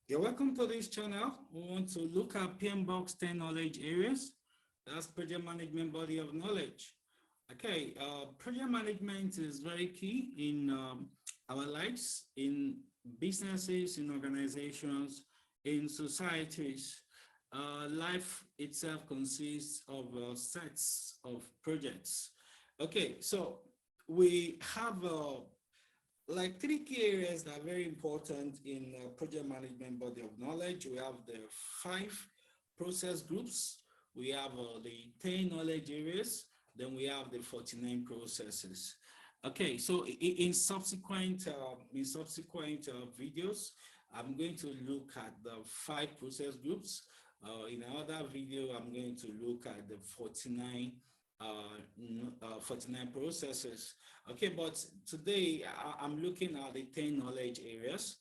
You're welcome to this channel. We want to look at Pmbok'S 10 knowledge areas. That's project management body of knowledge. Okay, project management is very key in our lives, in businesses, in organizations, in societies. Life itself consists of sets of projects. Okay, so we have like three key areas that are very important in project management body of knowledge. We have the 5 process groups, we have the 10 knowledge areas, then we have the 49 processes. Okay, so in subsequent videos, I'm going to look at the 5 process groups. In another video, I'm going to look at the 49 processes. Okay, but today I'm looking at the 10 knowledge areas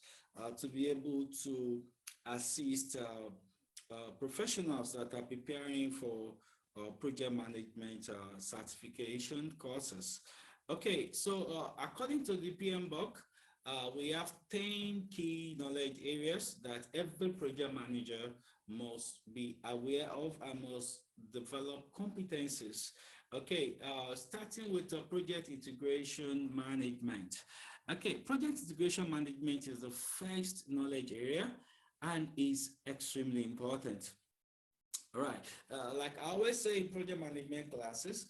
to be able to assist professionals that are preparing for project management certification courses. Okay, so according to the PMBOK, we have 10 key knowledge areas that every project manager must be aware of and must develop competencies. Okay, starting with project integration management. Okay, project integration management is the first knowledge area and is extremely important. All right, like I always say in project management classes,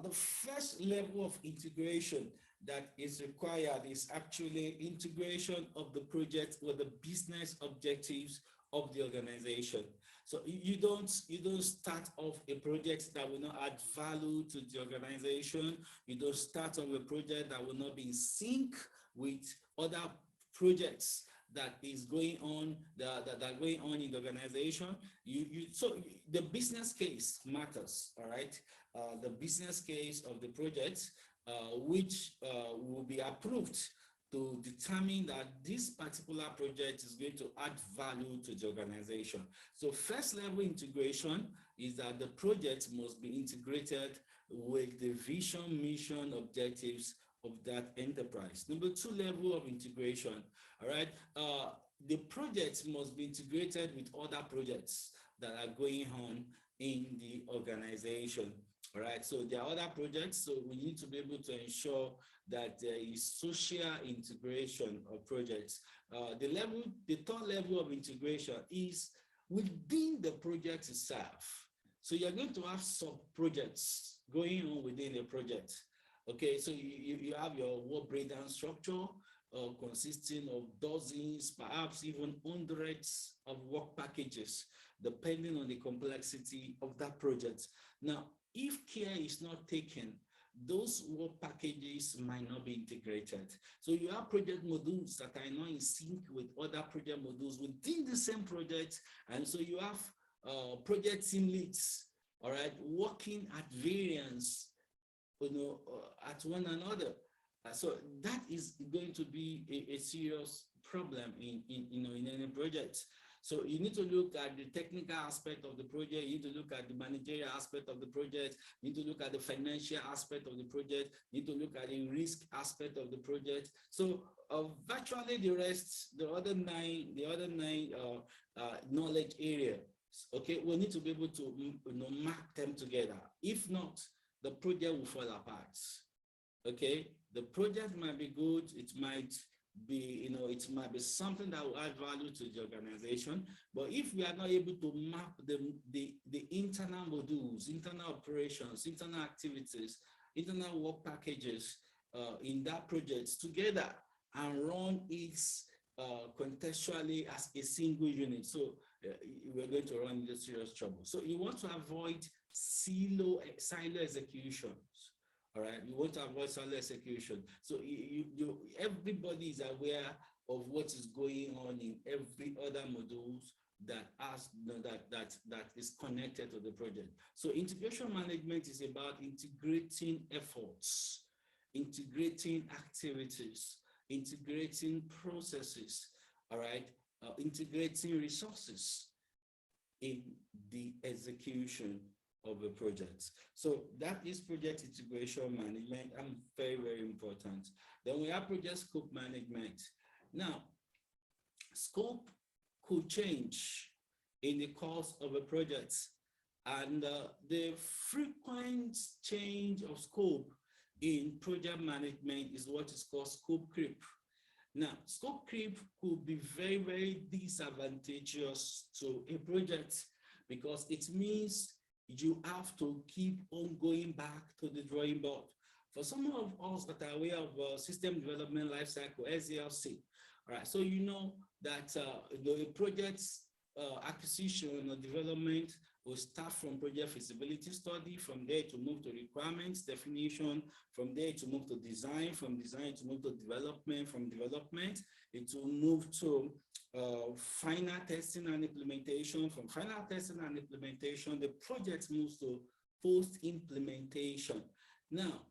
the first level of integration that is required is actually integration of the project with the business objectives of the organization. So you don't start off a project that will not add value to the organization. You don't start off a project that will not be in sync with other projects that is going on that are going on in the organization. So the business case matters. All right, the business case of the project, which will be approved to determine that this particular project is going to add value to the organization. So first level integration is that the project must be integrated with the vision, mission, objectives of that enterprise. Number 2 level of integration, all right, the project must be integrated with other projects that are going on in the organization. All right, so there are other projects, so we need to be able to ensure that there is social integration of projects. The third level of integration is within the project itself. So you're going to have sub-projects going on within a project. Okay, so you have your work breakdown structure consisting of dozens, perhaps even hundreds of work packages, depending on the complexity of that project. Now, if care is not taken, those work packages might not be integrated. So you have project modules that are not in sync with other project modules within the same project. And so you have project team leads, all right, working at variance, at one another. So that is going to be a serious problem in any project. So you need to look at the technical aspect of the project, you need to look at the managerial aspect of the project, you need to look at the financial aspect of the project, you need to look at the risk aspect of the project. So virtually the other nine knowledge areas, okay, we need to be able to map them together. If not, the project will fall apart. Okay, the project might be good, it might be, it might be something that will add value to the organization, but if we are not able to map the internal modules, internal operations, internal activities, internal work packages in that project together and run it contextually as a single unit, so we're going to run into serious trouble. So you want to avoid silo executions. All right, you want to avoid silo execution. So everybody is aware of what is going on in every other modules that is connected to the project. So integration management is about integrating efforts, integrating activities, integrating processes, all right, integrating resources in the execution of a project. So that is project integration management, and very, very important. Then we have project scope management. Now, scope could change in the course of a project. And the frequent change of scope in project management is what is called scope creep. Now, scope creep could be very, very disadvantageous to a project because it means you have to keep on going back to the drawing board. For some of us that are aware of system development lifecycle, SDLC, all right, so you know that the project's acquisition or development will start from project feasibility study, from there to move to requirements definition, from there to move to design, from design to move to development, from development it will move to final testing and implementation. From final testing and implementation, the project moves to post-implementation. Now,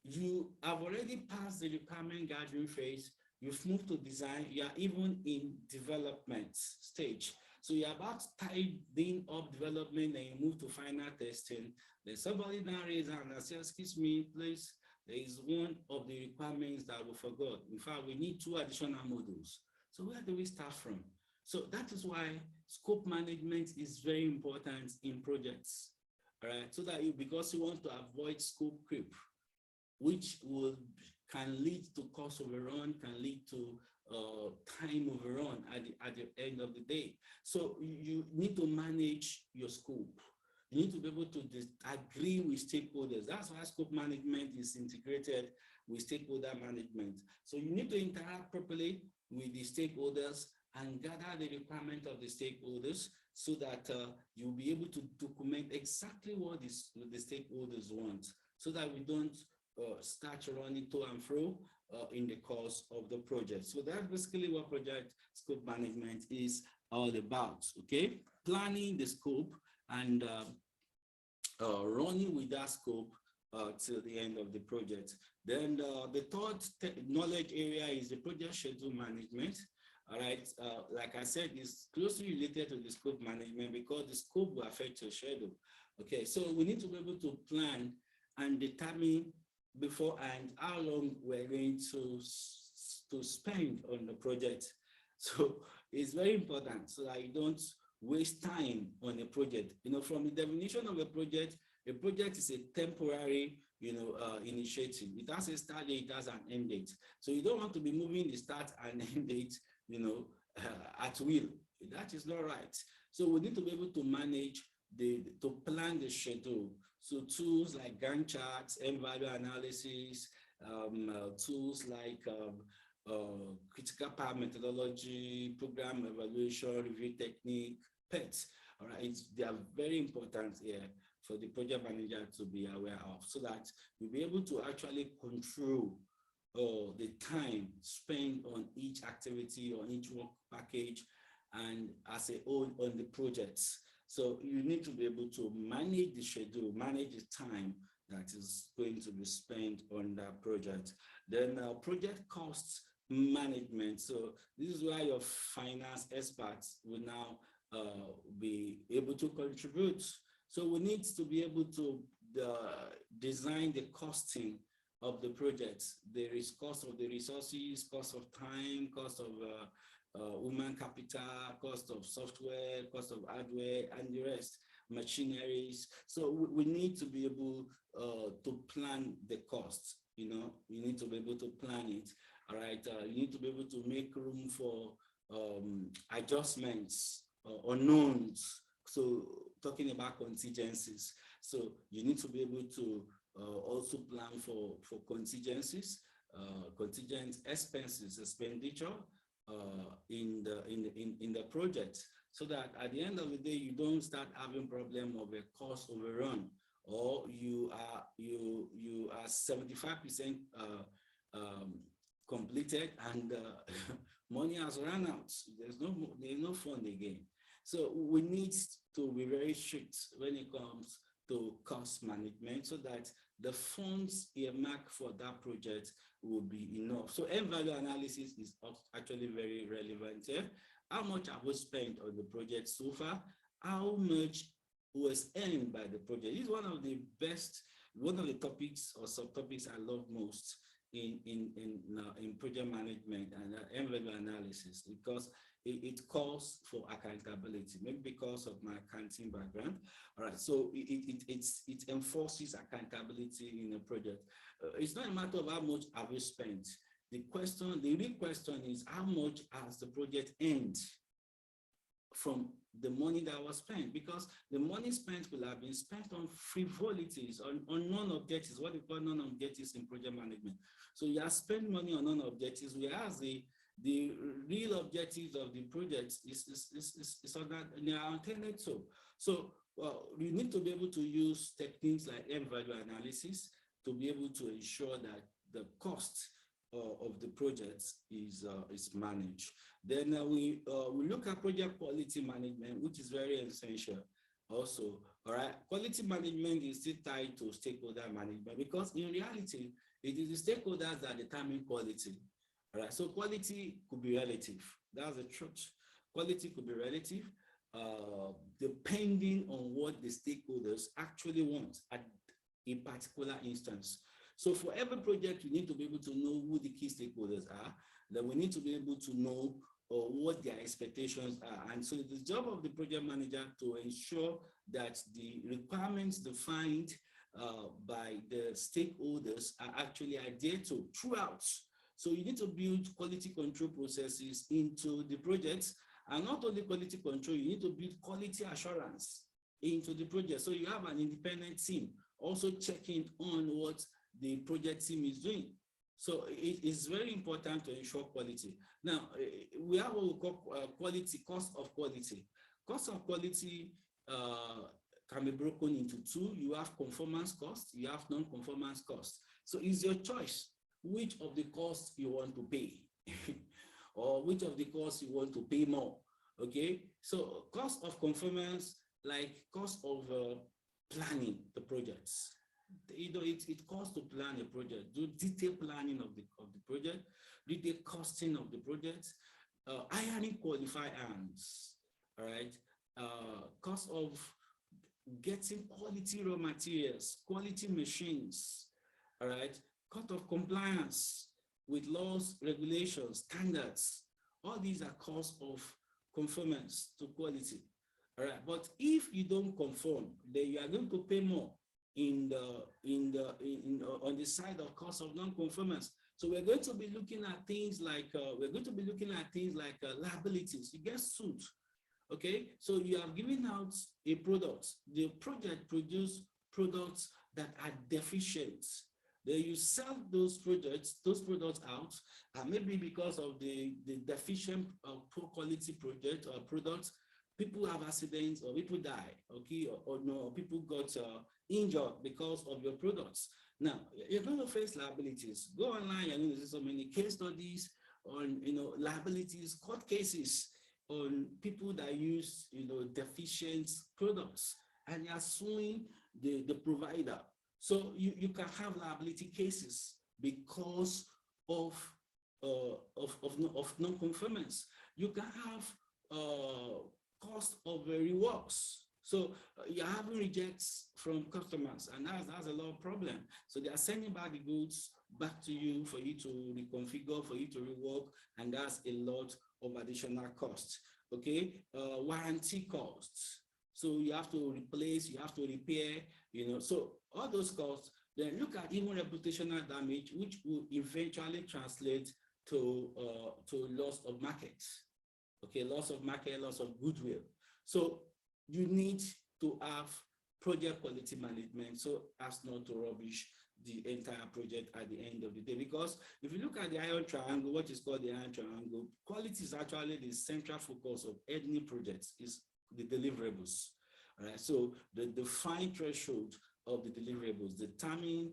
you have already passed the requirement gathering phase, you've moved to design, you are even in development stage. So you're about tidying up development and you move to final testing. Then somebody now raises hand and says, excuse me, please, there is one of the requirements that we forgot. In fact, we need 2 additional modules. So where do we start from? So that is why scope management is very important in projects, all right? So that because you want to avoid scope creep, which can lead to cost overrun, can lead to time overrun at the end of the day. So you need to manage your scope. You need to be able to agree with stakeholders. That's why scope management is integrated with stakeholder management. So you need to interact properly with the stakeholders and gather the requirement of the stakeholders so that you'll be able to document exactly what the stakeholders want, so that we don't start running to and fro in the course of the project. So that's basically what project scope management is all about, okay? Planning the scope and running with that scope till the end of the project. Then the third knowledge area is the project schedule management. All right, like I said, it's closely related to the scope management because the scope will affect your schedule. Okay, so we need to be able to plan and determine beforehand how long we're going to spend on the project. So it's very important so that you don't waste time on a project. You know, from the definition of a project is a temporary, initiative. It has a start date, it has an end date. So you don't want to be moving the start and end date, at will. That is not right. So we need to be able to manage to plan the schedule. So tools like Gantt charts, M-value analysis, tools like critical path methodology, program evaluation, review technique, PETs. All right, they are very important here for the project manager to be aware of, so that you'll be able to actually control the time spent on each activity, on each work package, and as a whole on the projects. So you need to be able to manage the schedule, manage the time that is going to be spent on that project. Then project costs management. So this is where your finance experts will now be able to contribute. So we need to be able to design the costing of the project. There is cost of the resources, cost of time, cost of human capital, cost of software, cost of hardware, and the rest, machineries. So we need to be able to plan the costs. You need to be able to plan it. All right. You need to be able to make room for adjustments, unknowns. So talking about contingencies. So you need to be able to also plan for contingencies, contingent expenses, expenditure in the project, so that at the end of the day you don't start having problem of a cost overrun, or you are 75% completed and money has run out. There's no fund again. So we need to be very strict when it comes to cost management, so that the funds earmarked for that project will be enough. So M-value analysis is actually very relevant here. How much have we spent on the project so far? How much was earned by the project? This is one of the topics or subtopics I love most in project management and envelope analysis, because it calls for accountability, maybe because of my accounting background. All right, so it enforces accountability in a project. It's not a matter of how much have you spent. The real question is, how much has the project earned from the money that was spent? Because the money spent will have been spent on frivolities, on non-objectives, what we call non-objectives in project management. So you have spent money on non-objectives, whereas the real objectives of the project is on that they are intended to. So you need to be able to use techniques like M-value analysis to be able to ensure that the cost of the project is managed. Then we look at project quality management, which is very essential also. All right, quality management is still tied to stakeholder management, because in reality, it is the stakeholders that determine quality. All right, so quality could be relative. That's the truth. Quality could be relative, depending on what the stakeholders actually want at a particular instance. So for every project, we need to be able to know who the key stakeholders are. Then we need to be able to know what their expectations are. And so it's the job of the project manager to ensure that the requirements defined by the stakeholders are actually adhered to throughout. So you need to build quality control processes into the projects, and not only quality control, you need to build quality assurance into the project. So you have an independent team also checking on what the project team is doing. So it is very important to ensure quality. Now, we have what we call quality, cost of quality. Cost of quality can be broken into two. You have conformance cost, you have non-conformance cost. So it's your choice which of the costs you want to pay or which of the costs you want to pay more. Okay, so cost of conformance, like cost of planning the projects. You know, it costs to plan a project, do detailed planning of the project, detailed costing of the project, hiring qualified hands, all right, cost of getting quality raw materials, quality machines, all right, cost of compliance with laws, regulations, standards. All these are costs of conformance to quality, all right. But if you don't conform, then you are going to pay more on the side of cost of non-conformance. So we're going to be looking at things like liabilities. You get sued. Okay, so you are giving out a product. The project produce products that are deficient. Then you sell those products out, and maybe because of the deficient poor quality project or products, people have accidents or people die, okay, or no, people got injured because of your products. Now, you're going to face liabilities. Go online, you're going to see so many case studies on, liabilities, court cases on people that use, deficient products, and you're suing the provider. So you can have liability cases because of non-conformance. You can have cost of reworks. So you're having rejects from customers, and that's a lot of problem. So they are sending back the goods back to you for you to reconfigure, for you to rework, and that's a lot of additional costs. Okay, warranty costs. So you have to replace, you have to repair, so all those costs. Then look at even reputational damage, which will eventually translate to loss of market. Okay, loss of market, loss of goodwill. So you need to have project quality management so as not to rubbish the entire project at the end of the day. Because if you look at the iron triangle, what is called the iron triangle, quality is actually the central focus of any project, is the deliverables. All right, so the defined threshold of the deliverables determine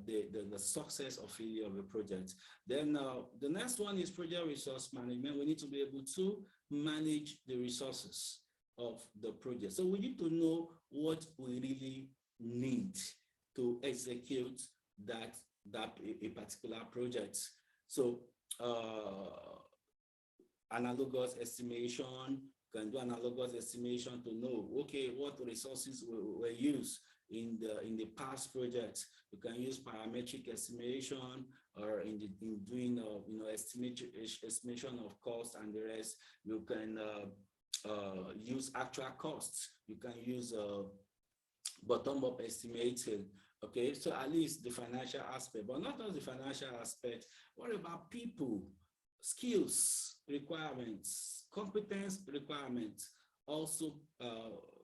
the success or failure of a project. Then the next one is project resource management. We need to be able to manage the resources of the project. So we need to know what we really need to execute that a particular project. So analogous estimation, can do analogous estimation to know, okay, what resources were used in the past projects. You can use parametric estimation, or in doing estimation of cost and the rest. You can use actual costs. You can use bottom-up estimating. Okay, so at least the financial aspect, but not just the financial aspect. What about people, skills requirements, competence requirements? Also,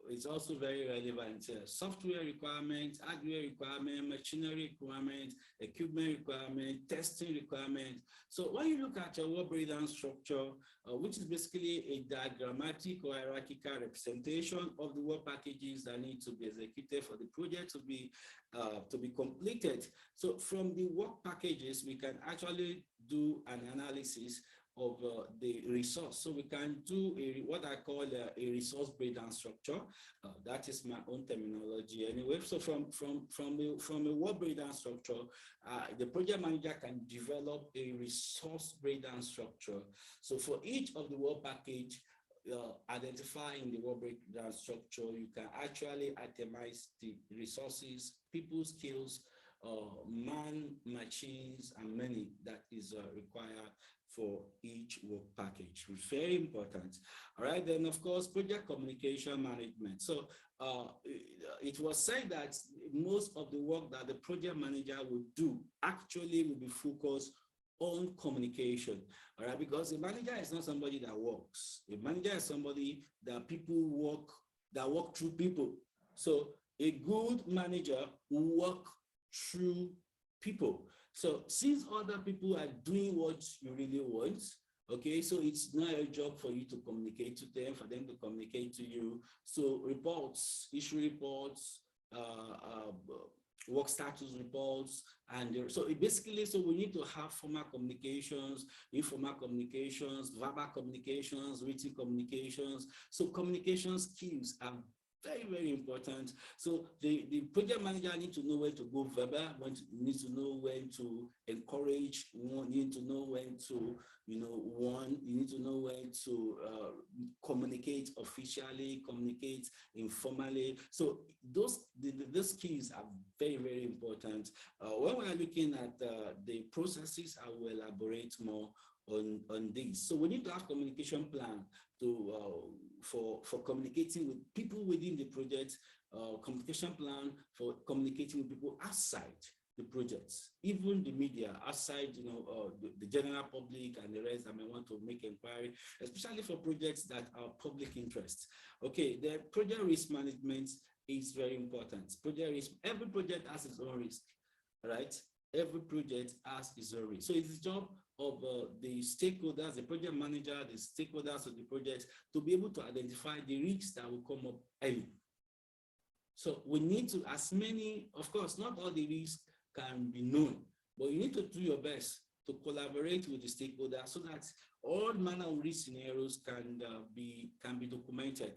it's also very relevant. Software requirements, hardware requirement, machinery requirement, equipment requirement, testing requirement. So when you look at your work breakdown structure, which is basically a diagrammatic or hierarchical representation of the work packages that need to be executed for the project to be completed. So from the work packages, we can actually do an analysis of the resource. So we can do what I call a resource breakdown structure. That is my own terminology anyway. So from a work breakdown structure, the project manager can develop a resource breakdown structure. So for each of the work package, identifying the work breakdown structure, you can actually itemize the resources, people skills, man, machines, and money that is required for each work package. Very important. All right, then of course, project communication management. So it was said that most of the work that the project manager would do actually will be focused on communication. All right, because a manager is not somebody that works. A manager is somebody that work through people. So a good manager will work through people. So since other people are doing what you really want, okay, so it's not your job for you to communicate to them, for them to communicate to you. So reports, issue reports, work status reports, and so we need to have formal communications, informal communications, verbal communications, written communications. So communication skills are very, very important. So the project manager needs to know when to go verbal, needs to know when to encourage, you need to know when to, you need to know when to communicate officially, communicate informally. So those skills are very, very important. When we are looking at the processes, I will elaborate more on this. So we need to have communication plan for communicating with people within the project, communication plan for communicating with people outside the projects, even the media outside, the general public and the rest that may want to make inquiry, especially for projects that are public interest. Okay, the project risk management is very important. Project risk, every project has its own risk, right? Every project has its own risk. So it's the job of the stakeholders, the project manager, the stakeholders of the project to be able to identify the risks that will come up early. So we need to, as many, of course, not all the risks can be known, but you need to do your best to collaborate with the stakeholders so that all manner of risk scenarios can be documented.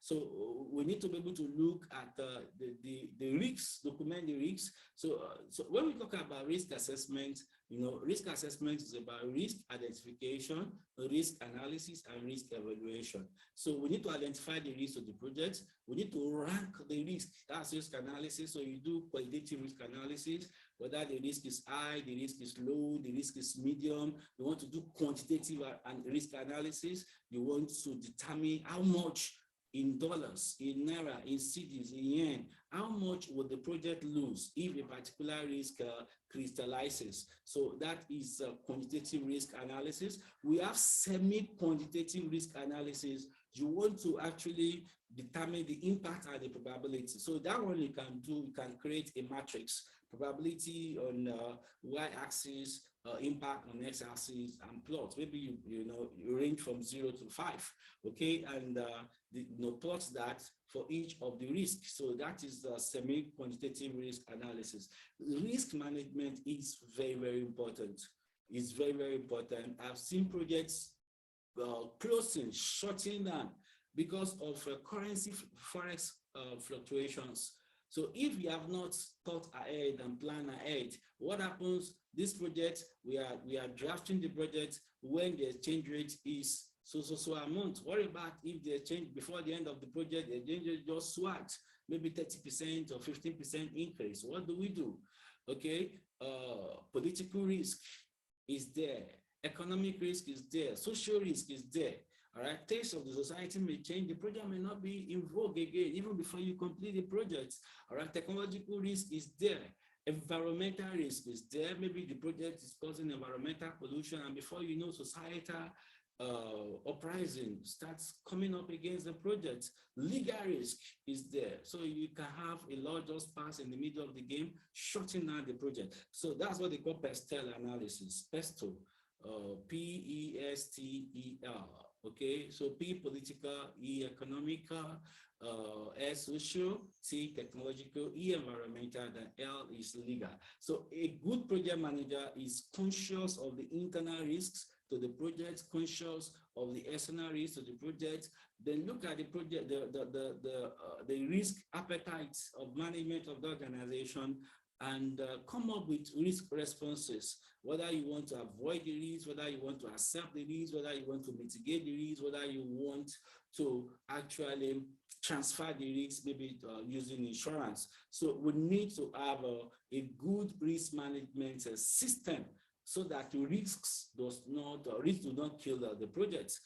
So we need to be able to look at the risks, document the risks. So when we talk about risk assessment, risk assessment is about risk identification, risk analysis, and risk evaluation. So we need to identify the risks of the project. We need to rank the risk. That's risk analysis. So you do qualitative risk analysis, whether the risk is high, the risk is low, the risk is medium. You want to do quantitative and risk analysis. You want to determine how much in dollars, in naira, in cedis, in yen, how much would the project lose if a particular risk crystallizes? So that is quantitative risk analysis. We have semi-quantitative risk analysis. You want to actually determine the impact and the probability. So that one you can do, you can create a matrix, probability on y-axis, impact on x-axis, and plot. Maybe you range from 0 to 5, okay, and plot that for each of the risks. So that is the semi-quantitative risk analysis. Risk management is very, very important. It's very, very important. I've seen projects closing, shutting down because of currency forex fluctuations. So if you have not thought ahead and planned ahead, what happens? This project, we are drafting the project when the exchange rate is so amount. Worry about if the exchange before the end of the project, the exchange rate just swapped, maybe 30% or 15% increase. What do we do? Okay, political risk is there, economic risk is there, social risk is there. All right, taste of the society may change. The project may not be in vogue again, even before you complete the project. All right, technological risk is there. Environmental risk is there. Maybe the project is causing environmental pollution, and before you know, societal uprising starts coming up against the project. Legal risk is there. So you can have a law just pass in the middle of the game, shutting down the project. So that's what they call PESTEL analysis, PESTEL, PESTEL. Okay, so P political, E economical, S social, T technological, E environmental, then L is legal. So a good project manager is conscious of the internal risks to the project, conscious of the external risks to the project. Then look at the project, the risk appetite of management of the organization, and come up with risk responses, whether you want to avoid the risk, whether you want to accept the risk, whether you want to mitigate the risk, whether you want to actually transfer the risk, maybe using insurance. So we need to have a good risk management system so that the risks do not kill the project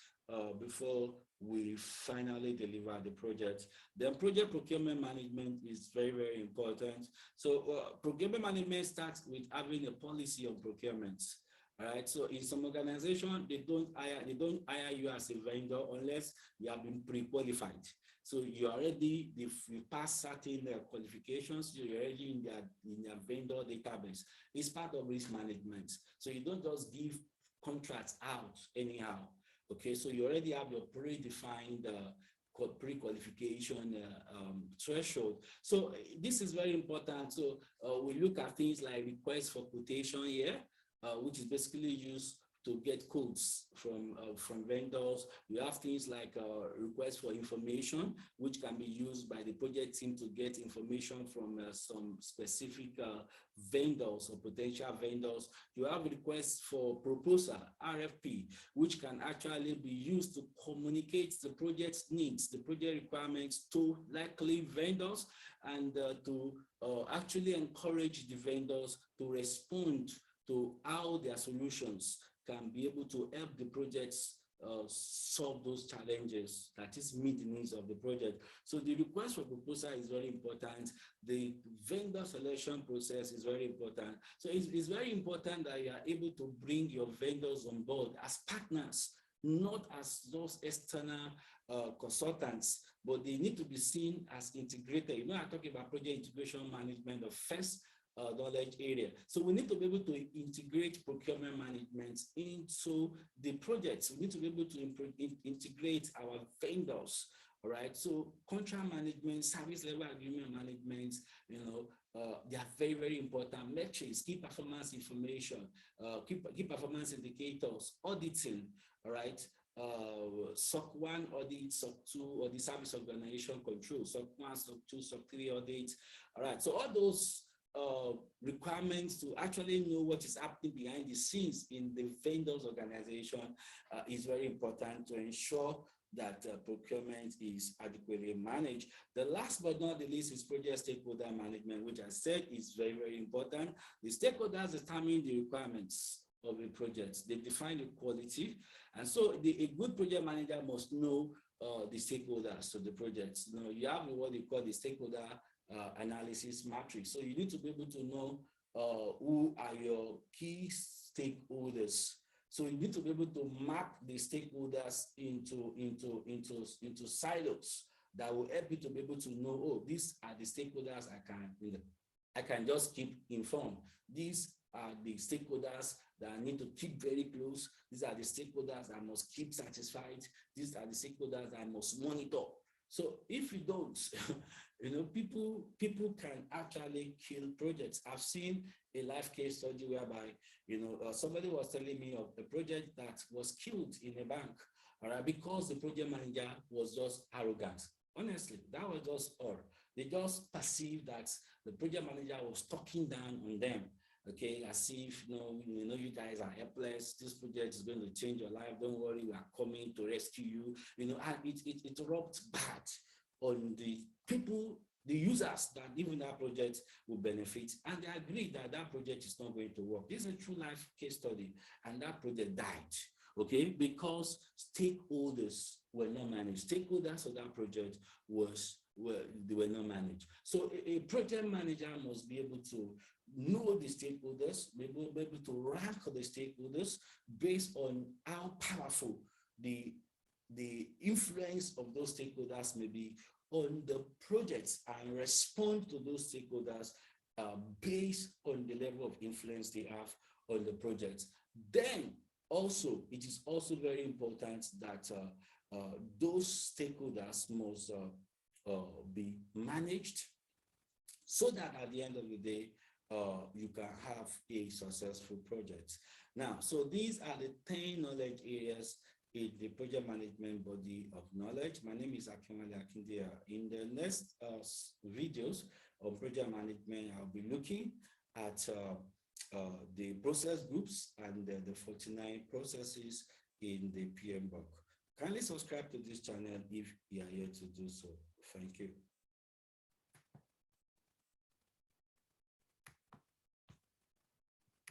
before we finally deliver the project. Then project procurement management is very, very important. So procurement management starts with having a policy on procurement. All right. So in some organization, they don't hire you as a vendor unless you have been pre-qualified. So you already, if you pass certain qualifications, you're already in their vendor database. It's part of risk management. So you don't just give contracts out anyhow. Okay, so you already have your predefined pre-qualification threshold. So this is very important. So we look at things like requests for quotation here, which is basically used to get quotes from vendors. You have things like requests for information, which can be used by the project team to get information from some specific vendors or potential vendors. You have requests for proposal, RFP, which can actually be used to communicate the project's needs, the project requirements to likely vendors, and to actually encourage the vendors to respond to how their solutions can be able to help the projects solve those challenges, that is, meet the needs of the project. So the request for proposal is very important. The vendor selection process is very important. So it's very important that you are able to bring your vendors on board as partners, not as those external consultants, but they need to be seen as integrated. You know, I'm talking about project integration management of first knowledge area. So we need to be able to integrate procurement management into the projects. We need to be able to integrate our vendors. All right. So contract management, service level agreement management, you know, they are very, very important. Metrics, key performance information, key performance indicators, auditing. All right. SOC 1 audit, SOC 2 audit, service organization control, SOC 1, SOC 2, SOC 3 audit. All right. So all those requirements to actually know what is happening behind the scenes in the vendor's organization is very important to ensure that procurement is adequately managed. The last but not the least is project stakeholder management, which I said is very, very important. The stakeholders determine the requirements of the project. They define the quality. And so a good project manager must know the stakeholders of the project. You know, you have what they call the stakeholder analysis matrix. So you need to be able to know who are your key stakeholders. So you need to be able to map the stakeholders into silos that will help you to be able to know, oh, these are the stakeholders I can just keep informed. These are the stakeholders that I need to keep very close. These are the stakeholders that I must keep satisfied. These are the stakeholders that I must monitor. So if you don't, you know, people can actually kill projects. I've seen a live case study whereby, you know, somebody was telling me of a project that was killed in a bank, all right, because the project manager was just arrogant. Honestly, that was just all. They just perceived that the project manager was talking down on them. Okay, as if you guys are helpless. This project is going to change your life. Don't worry, we are coming to rescue you. You know, and it rubbed bad on the people the users that even that project will benefit, and they agree that that project is not going to work. This is a true life case study, and that project died, okay, because stakeholders were not managed. Stakeholders of that project they were not managed. So a project manager must be able to know the stakeholders, be able to rank the stakeholders based on how powerful the influence of those stakeholders may be on the projects, and respond to those stakeholders based on the level of influence they have on the project. Then also, it is also very important that those stakeholders must be managed, so that at the end of the day, you can have a successful project. Now, so these are the 10 knowledge areas in the project management body of knowledge. My name is Akinwale Akindia. In the next videos on project management, I'll be looking at the process groups and the 49 processes in the PMBOK. Kindly subscribe to this channel if you are here to do so. Thank you.